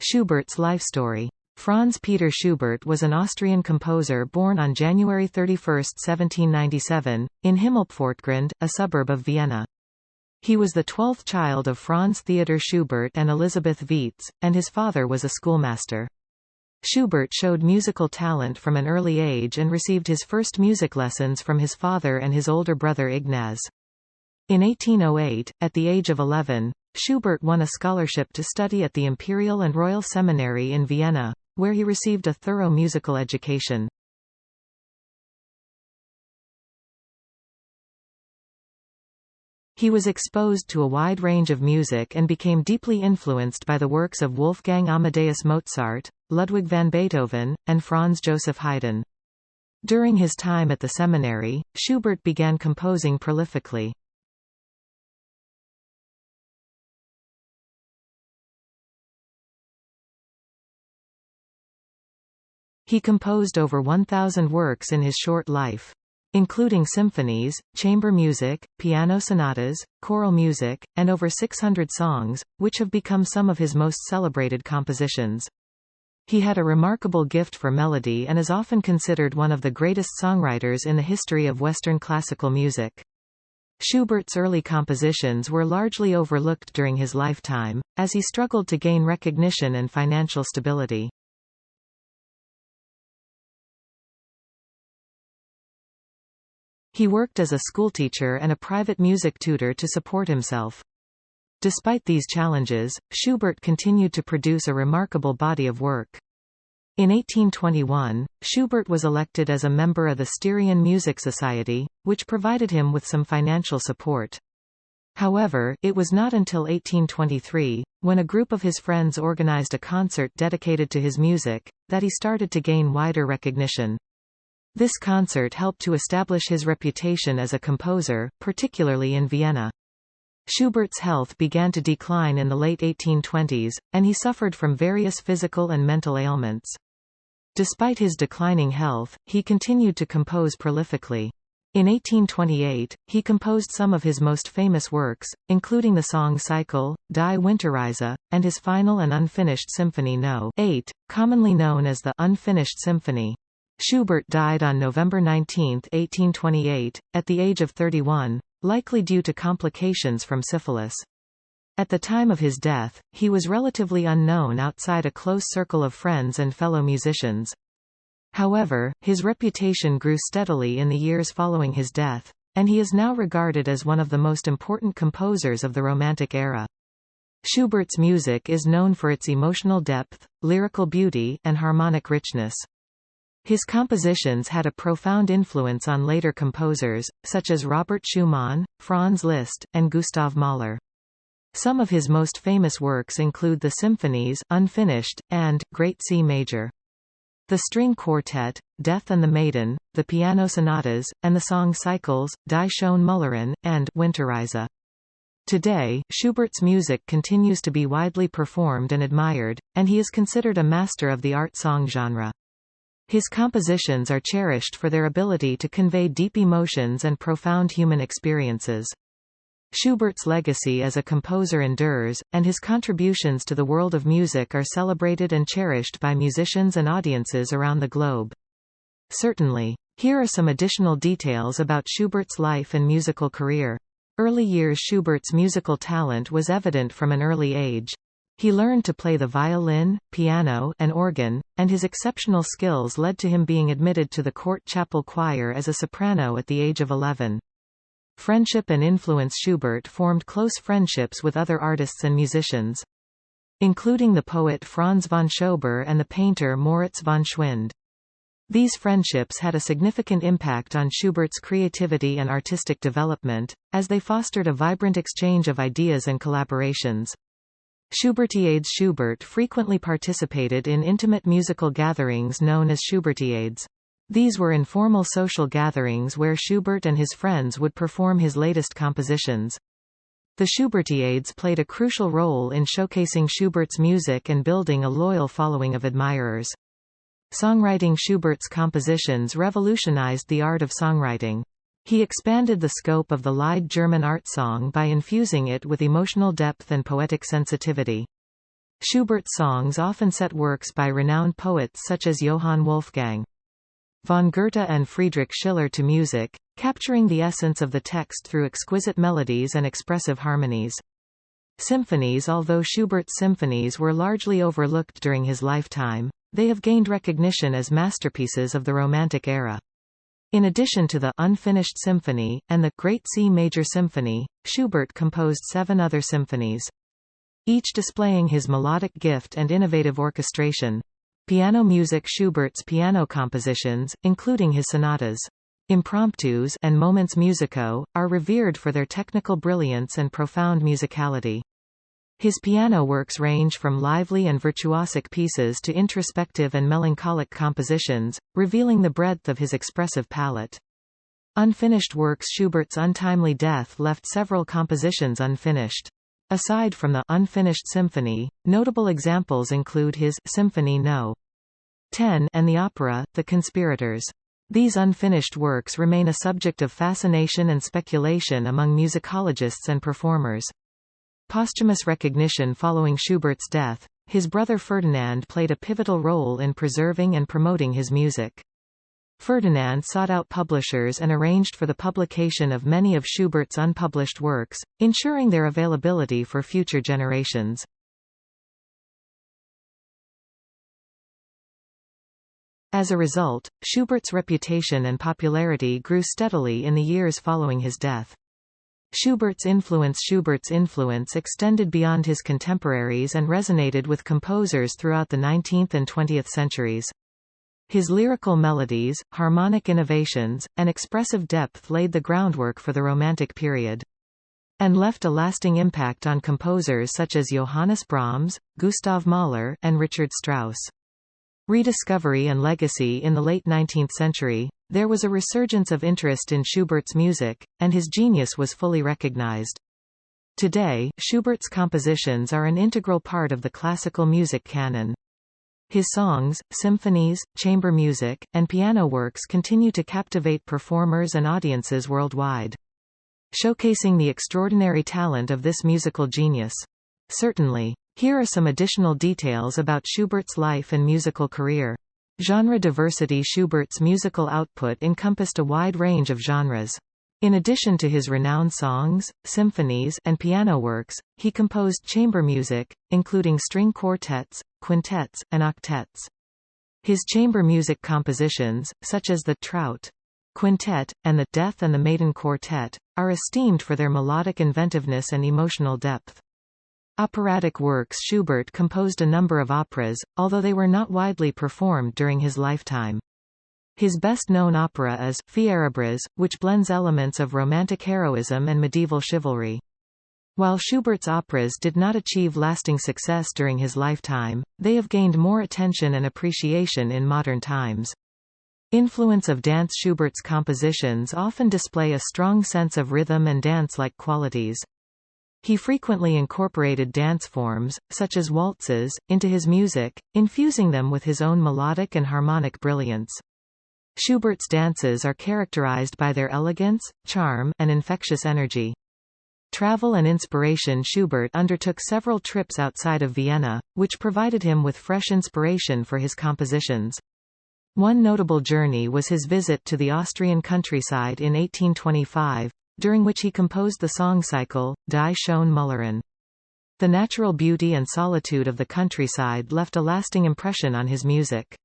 Schubert's life story. Franz Peter Schubert was an Austrian composer born on January 31, 1797, in Himmelpfortgrund, a suburb of Vienna. He was the 12th child of Franz Theodor Schubert and Elisabeth Wietz, and his father was a schoolmaster. Schubert showed musical talent from an early age and received his first music lessons from his father and his older brother Ignaz. In 1808, at the age of 11, Schubert won a scholarship to study at the Imperial and Royal Seminary in Vienna, where he received a thorough musical education. He was exposed to a wide range of music and became deeply influenced by the works of Wolfgang Amadeus Mozart, Ludwig van Beethoven, and Franz Joseph Haydn. During his time at the seminary, Schubert began composing prolifically. He composed over 1,000 works in his short life, including symphonies, chamber music, piano sonatas, choral music, and over 600 songs, which have become some of his most celebrated compositions. He had a remarkable gift for melody and is often considered one of the greatest songwriters in the history of Western classical music. Schubert's early compositions were largely overlooked during his lifetime, as he struggled to gain recognition and financial stability. He worked as a schoolteacher and a private music tutor to support himself. Despite these challenges, Schubert continued to produce a remarkable body of work. In 1821, Schubert was elected as a member of the Styrian Music Society, which provided him with some financial support. However, it was not until 1823, when a group of his friends organized a concert dedicated to his music, that he started to gain wider recognition. This concert helped to establish his reputation as a composer, particularly in Vienna. Schubert's health began to decline in the late 1820s, and he suffered from various physical and mental ailments. Despite his declining health, he continued to compose prolifically. In 1828, he composed some of his most famous works, including the song Cycle, Die Winterreise, and his final and unfinished Symphony No. 8, commonly known as the Unfinished Symphony. Schubert died on November 19, 1828, at the age of 31, likely due to complications from syphilis. At the time of his death, he was relatively unknown outside a close circle of friends and fellow musicians. However, his reputation grew steadily in the years following his death, and he is now regarded as one of the most important composers of the Romantic era. Schubert's music is known for its emotional depth, lyrical beauty, and harmonic richness. His compositions had a profound influence on later composers, such as Robert Schumann, Franz Liszt, and Gustav Mahler. Some of his most famous works include the symphonies, Unfinished, and Great C Major. The string quartet, Death and the Maiden, the piano sonatas, and the song Cycles, Die Schöne Müllerin, and Winterreise. Today, Schubert's music continues to be widely performed and admired, and he is considered a master of the art song genre. His compositions are cherished for their ability to convey deep emotions and profound human experiences. Schubert's legacy as a composer endures, and his contributions to the world of music are celebrated and cherished by musicians and audiences around the globe. Certainly. Here are some additional details about Schubert's life and musical career. Early years. Schubert's musical talent was evident from an early age. He learned to play the violin, piano, and organ, and his exceptional skills led to him being admitted to the court chapel choir as a soprano at the age of 11. Friendship and influence. Schubert formed close friendships with other artists and musicians, including the poet Franz von Schober and the painter Moritz von Schwind. These friendships had a significant impact on Schubert's creativity and artistic development, as they fostered a vibrant exchange of ideas and collaborations. Schubertiades. Schubert frequently participated in intimate musical gatherings known as Schubertiades. These were informal social gatherings where Schubert and his friends would perform his latest compositions. The Schubertiades played a crucial role in showcasing Schubert's music and building a loyal following of admirers. Songwriting. Schubert's compositions revolutionized the art of songwriting. He expanded the scope of the Lied German art song by infusing it with emotional depth and poetic sensitivity. Schubert's songs often set works by renowned poets such as Johann Wolfgang von Goethe and Friedrich Schiller to music, capturing the essence of the text through exquisite melodies and expressive harmonies. Symphonies. Although Schubert's symphonies were largely overlooked during his lifetime, they have gained recognition as masterpieces of the Romantic era. In addition to the Unfinished Symphony, and the Great C Major Symphony, Schubert composed 7 other symphonies, each displaying his melodic gift and innovative orchestration. Piano music. Schubert's piano compositions, including his sonatas, impromptus, and moments musico, are revered for their technical brilliance and profound musicality. His piano works range from lively and virtuosic pieces to introspective and melancholic compositions, revealing the breadth of his expressive palette. Unfinished works. Schubert's untimely death left several compositions unfinished. Aside from the Unfinished Symphony, notable examples include his Symphony No. 10 and the opera, The Conspirators. These unfinished works remain a subject of fascination and speculation among musicologists and performers. Posthumous recognition. Following Schubert's death, his brother Ferdinand played a pivotal role in preserving and promoting his music. Ferdinand sought out publishers and arranged for the publication of many of Schubert's unpublished works, ensuring their availability for future generations. As a result, Schubert's reputation and popularity grew steadily in the years following his death. Schubert's influence extended beyond his contemporaries and resonated with composers throughout the 19th and 20th centuries. His lyrical melodies, harmonic innovations, and expressive depth laid the groundwork for the Romantic period, and left a lasting impact on composers such as Johannes Brahms, Gustav Mahler, and Richard Strauss. Rediscovery and legacy. In the late 19th century, there was a resurgence of interest in Schubert's music, and his genius was fully recognized. Today, Schubert's compositions are an integral part of the classical music canon. His songs, symphonies, chamber music, and piano works continue to captivate performers and audiences worldwide, showcasing the extraordinary talent of this musical genius. Certainly. Here are some additional details about Schubert's life and musical career. Genre diversity. Schubert's musical output encompassed a wide range of genres. In addition to his renowned songs, symphonies, and piano works, he composed chamber music, including string quartets, quintets, and octets. His chamber music compositions, such as the Trout Quintet, and the Death and the Maiden Quartet, are esteemed for their melodic inventiveness and emotional depth. Operatic works. Schubert composed a number of operas, although they were not widely performed during his lifetime. His best-known opera is Fierabruz, which blends elements of Romantic heroism and medieval chivalry. While Schubert's operas did not achieve lasting success during his lifetime, they have gained more attention and appreciation in modern times. Influence of dance. Schubert's compositions often display a strong sense of rhythm and dance-like qualities. He frequently incorporated dance forms, such as waltzes, into his music, infusing them with his own melodic and harmonic brilliance. Schubert's dances are characterized by their elegance, charm, and infectious energy. Travel and inspiration. Schubert undertook several trips outside of Vienna, which provided him with fresh inspiration for his compositions. One notable journey was his visit to the Austrian countryside in 1825, during which he composed the song cycle, Die schöne Müllerin. The natural beauty and solitude of the countryside left a lasting impression on his music.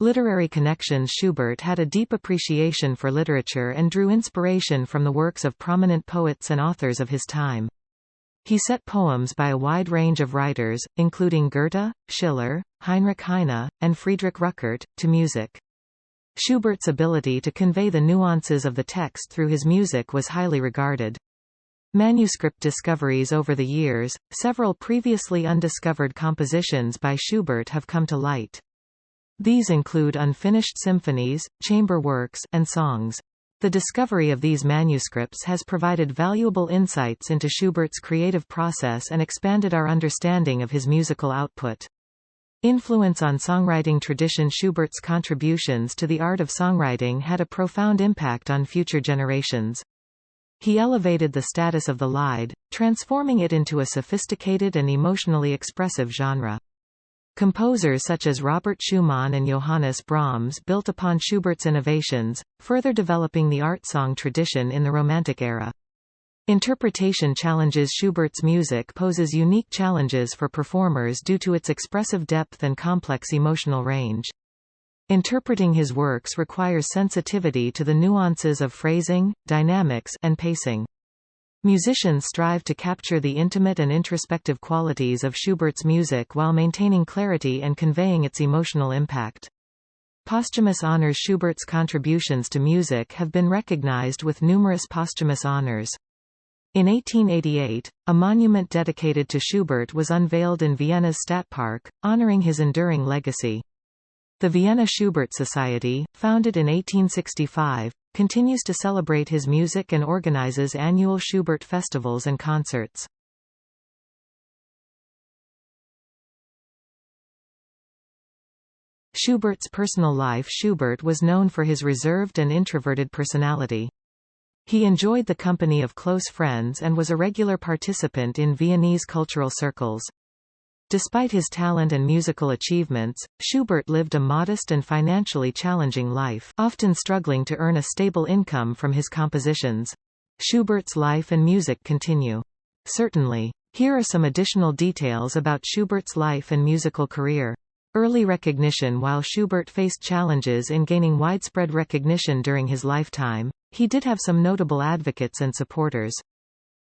Literary connections. Schubert had a deep appreciation for literature and drew inspiration from the works of prominent poets and authors of his time. He set poems by a wide range of writers, including Goethe, Schiller, Heinrich Heine, and Friedrich Ruckert, to music. Schubert's ability to convey the nuances of the text through his music was highly regarded. Manuscript discoveries. Over the years, several previously undiscovered compositions by Schubert have come to light. These include unfinished symphonies, chamber works, and songs. The discovery of these manuscripts has provided valuable insights into Schubert's creative process and expanded our understanding of his musical output. Influence on songwriting tradition. Schubert's contributions to the art of songwriting had a profound impact on future generations. He elevated the status of the Lied, transforming it into a sophisticated and emotionally expressive genre. Composers such as Robert Schumann and Johannes Brahms built upon Schubert's innovations, further developing the art song tradition in the Romantic era. Interpretation challenges. Schubert's music poses unique challenges for performers due to its expressive depth and complex emotional range. Interpreting his works requires sensitivity to the nuances of phrasing, dynamics, and pacing. Musicians strive to capture the intimate and introspective qualities of Schubert's music while maintaining clarity and conveying its emotional impact. Posthumous honors. Schubert's contributions to music have been recognized with numerous posthumous honors. In 1888, a monument dedicated to Schubert was unveiled in Vienna's Stadtpark, honoring his enduring legacy. The Vienna Schubert Society, founded in 1865, continues to celebrate his music and organizes annual Schubert festivals and concerts. Schubert's personal life. Schubert was known for his reserved and introverted personality. He enjoyed the company of close friends and was a regular participant in Viennese cultural circles. Despite his talent and musical achievements, Schubert lived a modest and financially challenging life, often struggling to earn a stable income from his compositions. Schubert's life and music continue. Certainly. Here are some additional details about Schubert's life and musical career. Early recognition. While Schubert faced challenges in gaining widespread recognition during his lifetime, he did have some notable advocates and supporters.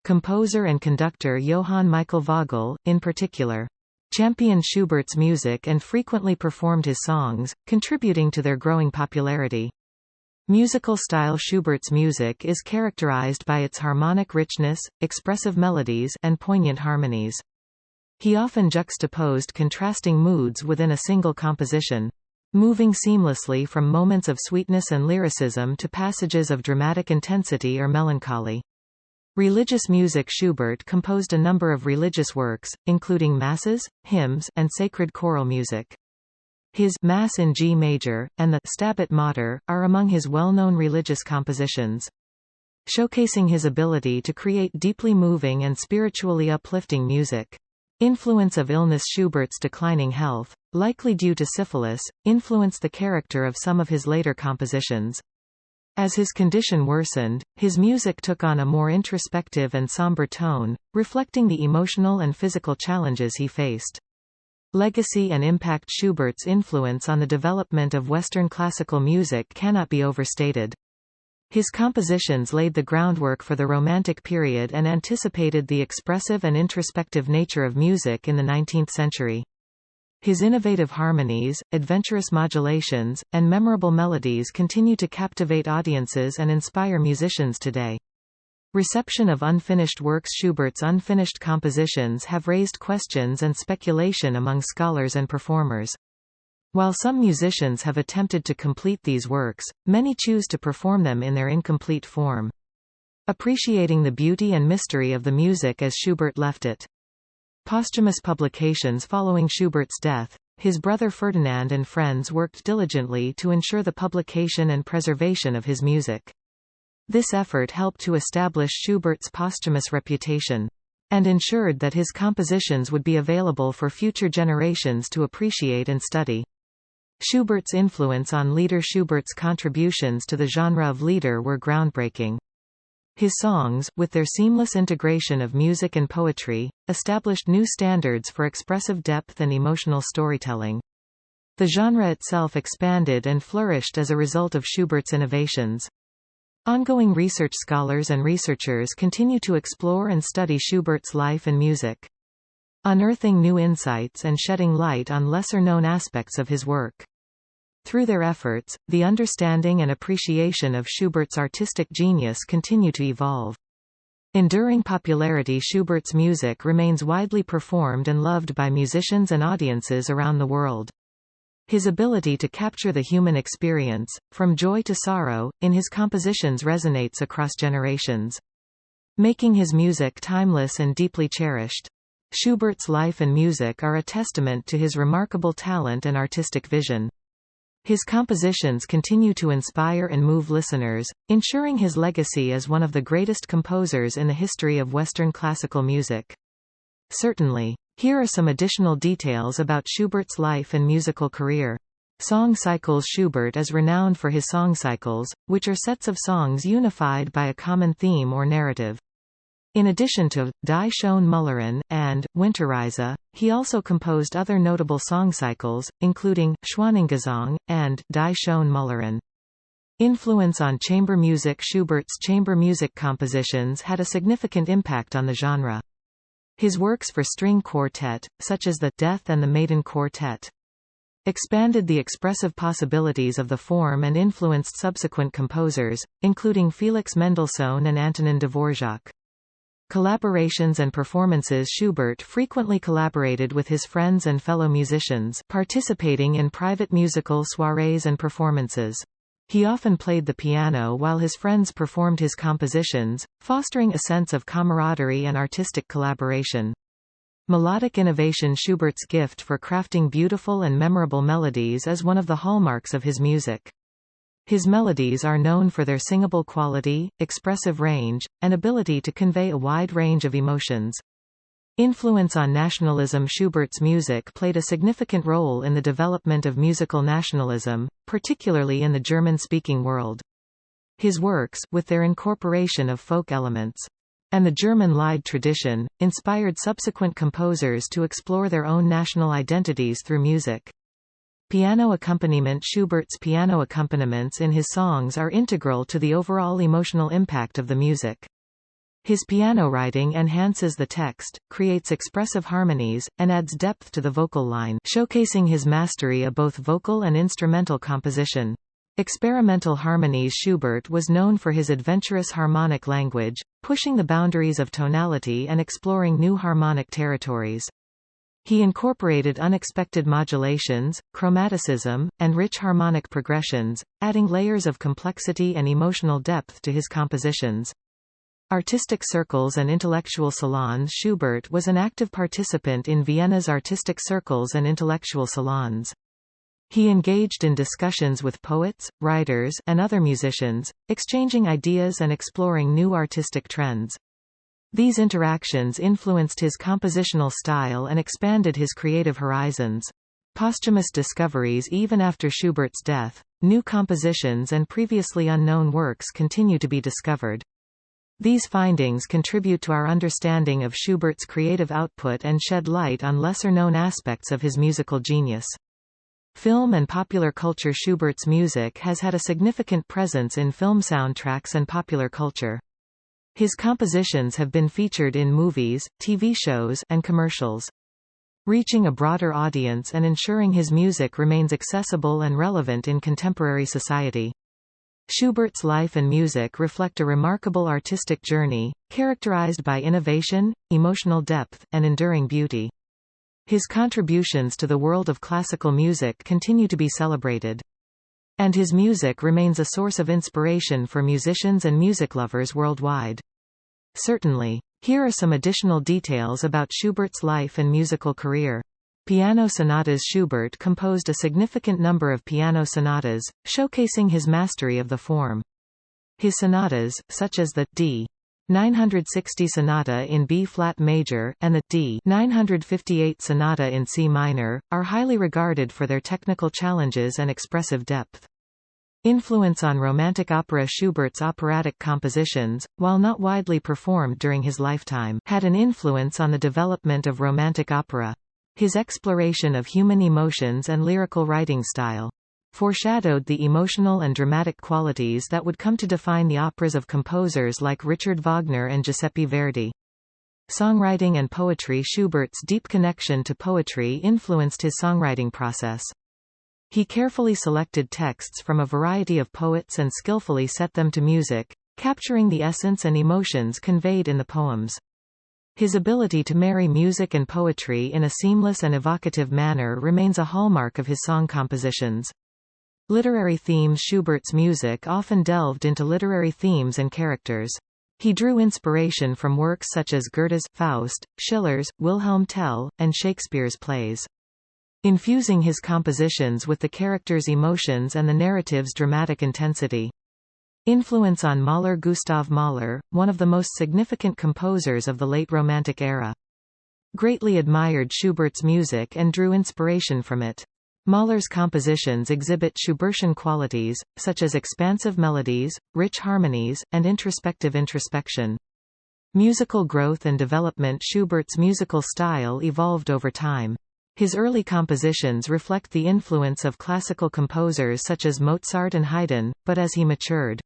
Composer and conductor Johann Michael Vogel, in particular, championed Schubert's music and frequently performed his songs, contributing to their growing popularity. Musical style. Schubert's music is characterized by its harmonic richness, expressive melodies, and poignant harmonies. He often juxtaposed contrasting moods within a single composition, moving seamlessly from moments of sweetness and lyricism to passages of dramatic intensity or melancholy. Religious music. Schubert composed a number of religious works, including masses, hymns, and sacred choral music. His Mass in G major, and the Stabat Mater, are among his well-known religious compositions. Showcasing his ability to create deeply moving and spiritually uplifting music. Influence of illness. Schubert's declining health, likely due to syphilis, influenced the character of some of his later compositions. As his condition worsened, his music took on a more introspective and somber tone, reflecting the emotional and physical challenges he faced. Legacy and impact. Schubert's influence on the development of Western classical music cannot be overstated. His compositions laid the groundwork for the Romantic period and anticipated the expressive and introspective nature of music in the 19th century. His innovative harmonies, adventurous modulations, and memorable melodies continue to captivate audiences and inspire musicians today. Reception of unfinished works. Schubert's unfinished compositions have raised questions and speculation among scholars and performers. While some musicians have attempted to complete these works, many choose to perform them in their incomplete form. Appreciating the beauty and mystery of the music as Schubert left it. Posthumous publications. Following Schubert's death, his brother Ferdinand and friends worked diligently to ensure the publication and preservation of his music. This effort helped to establish Schubert's posthumous reputation, and ensured that his compositions would be available for future generations to appreciate and study. Schubert's influence on Lieder. Schubert's contributions to the genre of Lieder were groundbreaking. His songs, with their seamless integration of music and poetry, established new standards for expressive depth and emotional storytelling. The genre itself expanded and flourished as a result of Schubert's innovations. Ongoing research. Scholars and researchers continue to explore and study Schubert's life and music, unearthing new insights and shedding light on lesser-known aspects of his work. Through their efforts, the understanding and appreciation of Schubert's artistic genius continue to evolve. Enduring popularity. Schubert's music remains widely performed and loved by musicians and audiences around the world. His ability to capture the human experience, from joy to sorrow, in his compositions resonates across generations, making his music timeless and deeply cherished. Schubert's life and music are a testament to his remarkable talent and artistic vision. His compositions continue to inspire and move listeners, ensuring his legacy as one of the greatest composers in the history of Western classical music. Certainly. Here are some additional details about Schubert's life and musical career. Song cycles. Schubert is renowned for his song cycles, which are sets of songs unified by a common theme or narrative. In addition to Die schöne Müllerin and Winterreise, he also composed other notable song cycles, including Schwanengesang and Die schöne Müllerin. Influence on chamber music. Schubert's chamber music compositions had a significant impact on the genre. His works for string quartet, such as the Death and the Maiden Quartet, expanded the expressive possibilities of the form and influenced subsequent composers, including Felix Mendelssohn and Antonin Dvorak. Collaborations and performances. Schubert frequently collaborated with his friends and fellow musicians, participating in private musical soirees and performances. He often played the piano while his friends performed his compositions, fostering a sense of camaraderie and artistic collaboration. Melodic innovation. Schubert's gift for crafting beautiful and memorable melodies is one of the hallmarks of his music. His melodies are known for their singable quality, expressive range, and ability to convey a wide range of emotions. Influence on nationalism. Schubert's music played a significant role in the development of musical nationalism, particularly in the German-speaking world. His works, with their incorporation of folk elements and the German Lied tradition, inspired subsequent composers to explore their own national identities through music. Piano accompaniment. Schubert's piano accompaniments in his songs are integral to the overall emotional impact of the music. His piano writing enhances the text, creates expressive harmonies, and adds depth to the vocal line, showcasing his mastery of both vocal and instrumental composition. Experimental harmonies. Schubert was known for his adventurous harmonic language, pushing the boundaries of tonality and exploring new harmonic territories. He incorporated unexpected modulations, chromaticism, and rich harmonic progressions, adding layers of complexity and emotional depth to his compositions. Artistic circles and intellectual salons. Schubert was an active participant in Vienna's artistic circles and intellectual salons. He engaged in discussions with poets, writers, and other musicians, exchanging ideas and exploring new artistic trends. These interactions influenced his compositional style and expanded his creative horizons. Posthumous discoveries. Even after Schubert's death, new compositions and previously unknown works continue to be discovered. These findings contribute to our understanding of Schubert's creative output and shed light on lesser-known aspects of his musical genius. Film and popular culture. Schubert's music has had a significant presence in film soundtracks and popular culture. His compositions have been featured in movies, TV shows, and commercials. Reaching a broader audience and ensuring his music remains accessible and relevant in contemporary society. Schubert's life and music reflect a remarkable artistic journey, characterized by innovation, emotional depth, and enduring beauty. His contributions to the world of classical music continue to be celebrated. And his music remains a source of inspiration for musicians and music lovers worldwide. Certainly. Here are some additional details about Schubert's life and musical career. Piano sonatas. Schubert composed a significant number of piano sonatas, showcasing his mastery of the form. His sonatas, such as the D. 960 Sonata in B-flat major, and the D. 958 Sonata in C minor, are highly regarded for their technical challenges and expressive depth. Influence on romantic opera. Schubert's operatic compositions, while not widely performed during his lifetime, had an influence on the development of romantic opera. His exploration of human emotions and lyrical writing style foreshadowed the emotional and dramatic qualities that would come to define the operas of composers like Richard Wagner and Giuseppe Verdi. Songwriting and poetry. Schubert's deep connection to poetry influenced his songwriting process. He carefully selected texts from a variety of poets and skillfully set them to music, capturing the essence and emotions conveyed in the poems. His ability to marry music and poetry in a seamless and evocative manner remains a hallmark of his song compositions. Literary themes. Schubert's music often delved into literary themes and characters. He drew inspiration from works such as Goethe's Faust, Schiller's Wilhelm Tell, and Shakespeare's plays. infusing his compositions with the characters' emotions and the narrative's dramatic intensity. Influence on Mahler. Gustav Mahler, one of the most significant composers of the late Romantic era, greatly admired Schubert's music and drew inspiration from it. Mahler's compositions exhibit Schubertian qualities, such as expansive melodies, rich harmonies, and introspective introspection. Musical growth and development. Schubert's musical style evolved over time. His early compositions reflect the influence of classical composers such as Mozart and Haydn, but as he matured,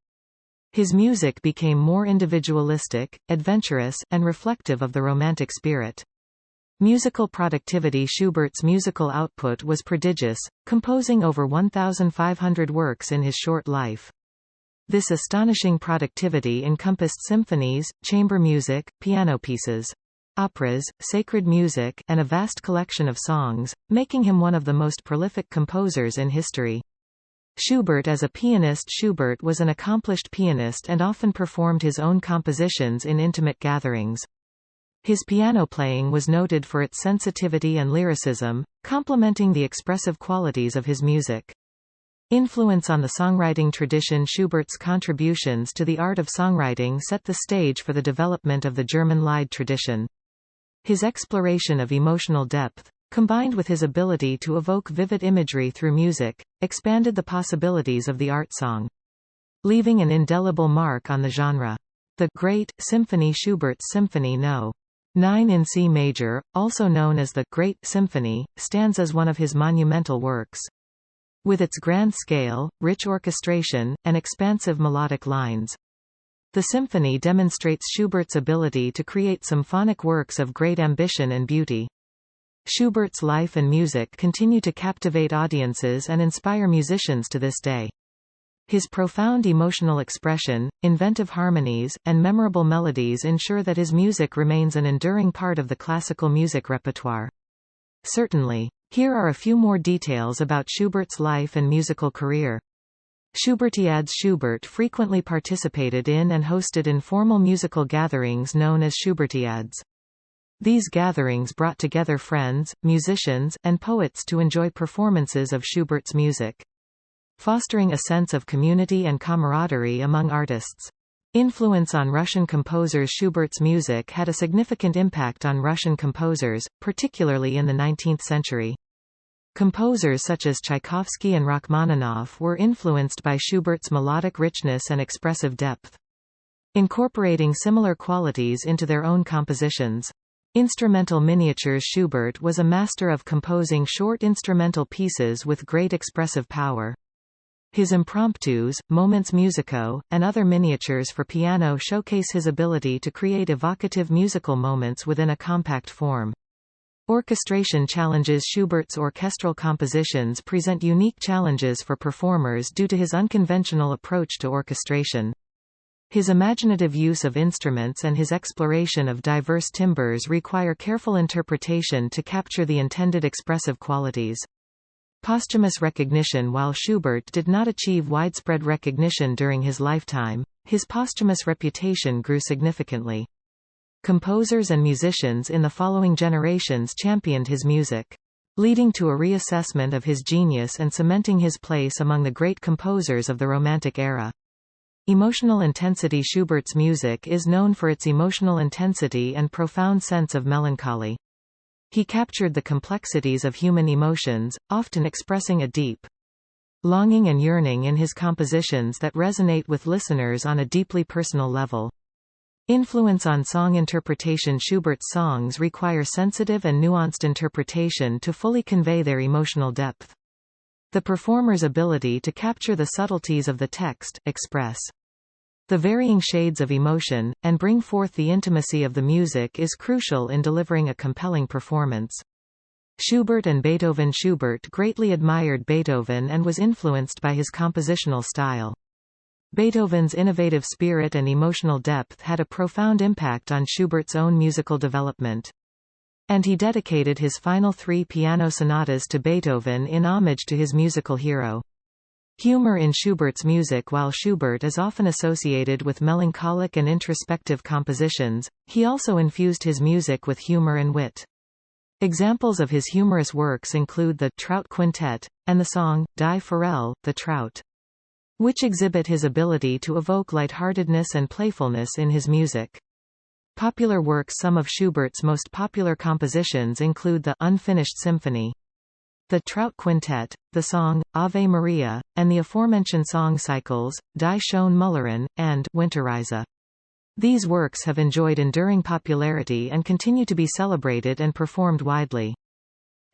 his music became more individualistic, adventurous, and reflective of the Romantic spirit. Musical productivity. Schubert's musical output was prodigious, composing over 1,500 works in his short life. This astonishing productivity encompassed symphonies, chamber music, piano pieces, operas, sacred music, and a vast collection of songs, making him one of the most prolific composers in history. Schubert as a pianist. Schubert was an accomplished pianist and often performed his own compositions in intimate gatherings. His piano playing was noted for its sensitivity and lyricism, complementing the expressive qualities of his music. Influence on the songwriting tradition. Schubert's contributions to the art of songwriting set the stage for the development of the German Lied tradition. His exploration of emotional depth, combined with his ability to evoke vivid imagery through music, expanded the possibilities of the art song, leaving an indelible mark on the genre. The Great Symphony. Schubert's Symphony No. 9 in C major, also known as the Great Symphony, stands as one of his monumental works. With its grand scale, rich orchestration, and expansive melodic lines, the symphony demonstrates Schubert's ability to create symphonic works of great ambition and beauty. Schubert's life and music continue to captivate audiences and inspire musicians to this day. His profound emotional expression, inventive harmonies, and memorable melodies ensure that his music remains an enduring part of the classical music repertoire. Certainly. Here are a few more details about Schubert's life and musical career. Schubertiads. Schubert frequently participated in and hosted informal musical gatherings known as Schubertiads. These gatherings brought together friends, musicians, and poets to enjoy performances of Schubert's music, fostering a sense of community and camaraderie among artists. Influence on Russian composers. Schubert's music had a significant impact on Russian composers, particularly in the 19th century. Composers such as Tchaikovsky and Rachmaninoff were influenced by Schubert's melodic richness and expressive depth, incorporating similar qualities into their own compositions. Instrumental miniatures. Schubert was a master of composing short instrumental pieces with great expressive power. His impromptus, moments musico, and other miniatures for piano showcase his ability to create evocative musical moments within a compact form. Orchestration challenges. Schubert's orchestral compositions present unique challenges for performers due to his unconventional approach to orchestration. His imaginative use of instruments and his exploration of diverse timbres require careful interpretation to capture the intended expressive qualities. Posthumous recognition. While Schubert did not achieve widespread recognition during his lifetime, his posthumous reputation grew significantly. Composers and musicians in the following generations championed his music, leading to a reassessment of his genius and cementing his place among the great composers of the Romantic era. Emotional intensity. Schubert's music is known for its emotional intensity and profound sense of melancholy. He captured the complexities of human emotions, often expressing a deep longing and yearning in his compositions that resonate with listeners on a deeply personal level. Influence on song interpretation. Schubert's songs require sensitive and nuanced interpretation to fully convey their emotional depth. The performer's ability to capture the subtleties of the text, express the varying shades of emotion, and bring forth the intimacy of the music is crucial in delivering a compelling performance. Schubert and Beethoven. Schubert greatly admired Beethoven and was influenced by his compositional style. Beethoven's innovative spirit and emotional depth had a profound impact on Schubert's own musical development, and he dedicated his final 3 piano sonatas to Beethoven in homage to his musical hero. Humor in Schubert's music. While Schubert is often associated with melancholic and introspective compositions, he also infused his music with humor and wit. Examples of his humorous works include the Trout Quintet, and the song, Die Forelle, the Trout, which exhibit his ability to evoke lightheartedness and playfulness in his music. Popular works. Some of Schubert's most popular compositions include the Unfinished Symphony, the Trout Quintet, the song, Ave Maria, and the aforementioned song cycles, Die Schöne Müllerin, and Winterreise. These works have enjoyed enduring popularity and continue to be celebrated and performed widely.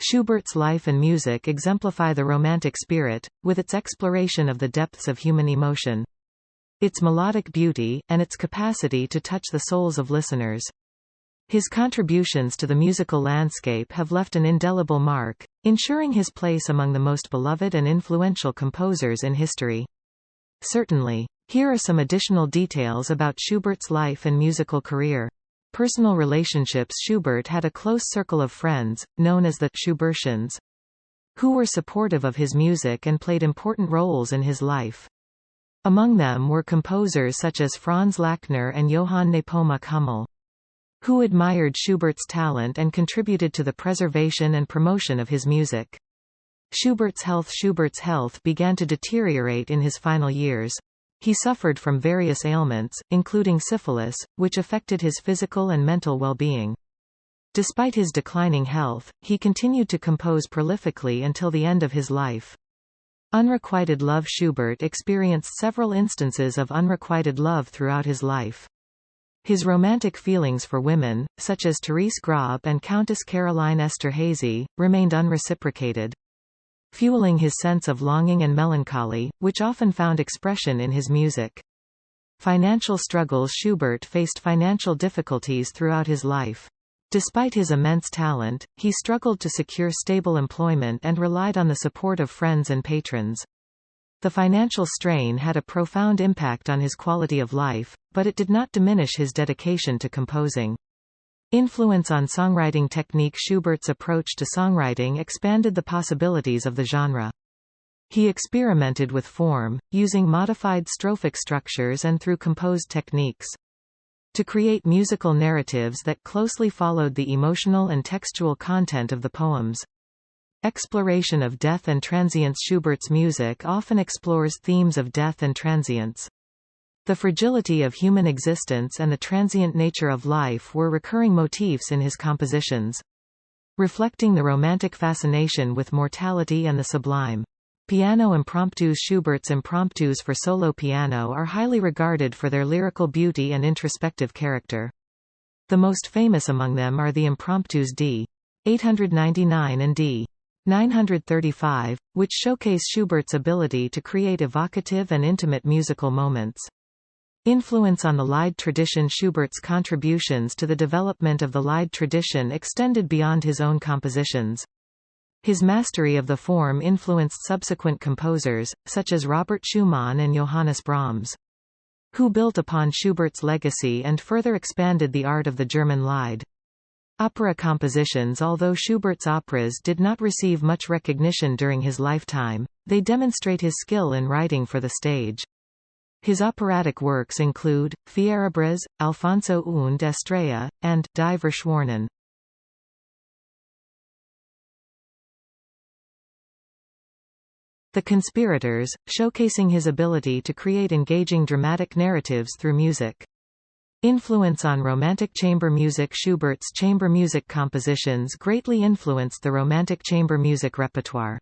Schubert's life and music exemplify the Romantic spirit, with its exploration of the depths of human emotion, its melodic beauty, and its capacity to touch the souls of listeners. His contributions to the musical landscape have left an indelible mark, ensuring his place among the most beloved and influential composers in history. Certainly. Here are some additional details about Schubert's life and musical career. Personal relationships. Schubert had a close circle of friends, known as the Schubertians, who were supportive of his music and played important roles in his life. Among them were composers such as Franz Lachner and Johann Nepomuk Hummel, who admired Schubert's talent and contributed to the preservation and promotion of his music. Schubert's health began to deteriorate in his final years. He suffered from various ailments, including syphilis, which affected his physical and mental well-being. Despite his declining health, he continued to compose prolifically until the end of his life. Unrequited love. Schubert experienced several instances of unrequited love throughout his life. His romantic feelings for women, such as Therese Graub and Countess Caroline Esterhazy, remained unreciprocated, fueling his sense of longing and melancholy, which often found expression in his music. Financial struggles. Schubert faced financial difficulties throughout his life. Despite his immense talent, he struggled to secure stable employment and relied on the support of friends and patrons. The financial strain had a profound impact on his quality of life, but it did not diminish his dedication to composing. Influence on songwriting technique. Schubert's approach to songwriting expanded the possibilities of the genre. He experimented with form, using modified strophic structures and through composed techniques, to create musical narratives that closely followed the emotional and textual content of the poems. Exploration of death and transience. Schubert's music often explores themes of death and transience. The fragility of human existence and the transient nature of life were recurring motifs in his compositions, reflecting the romantic fascination with mortality and the sublime. Piano impromptus. Schubert's impromptus for solo piano are highly regarded for their lyrical beauty and introspective character. The most famous among them are the impromptus D. 899 and D. 935, which showcase Schubert's ability to create evocative and intimate musical moments. Influence on the Lied tradition. Schubert's contributions to the development of the Lied tradition extended beyond his own compositions. His mastery of the form influenced subsequent composers, such as Robert Schumann and Johannes Brahms, who built upon Schubert's legacy and further expanded the art of the German Lied. Opera compositions. Although Schubert's operas did not receive much recognition during his lifetime, they demonstrate his skill in writing for the stage. His operatic works include, Fierabras, Alfonso und Estrella, and Die Verschworenen. The Conspirators, showcasing his ability to create engaging dramatic narratives through music. Influence on Romantic chamber music. Schubert's chamber music compositions greatly influenced the Romantic chamber music repertoire.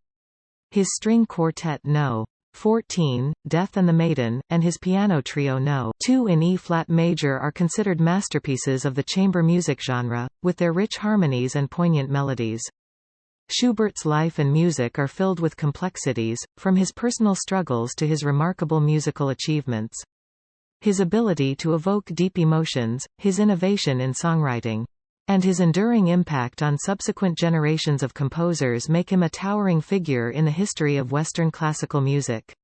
His string quartet No. 14, Death and the Maiden, and his piano trio No. 2 in E-flat major are considered masterpieces of the chamber music genre, with their rich harmonies and poignant melodies. Schubert's life and music are filled with complexities, from his personal struggles to his remarkable musical achievements. His ability to evoke deep emotions, his innovation in songwriting, and his enduring impact on subsequent generations of composers make him a towering figure in the history of Western classical music.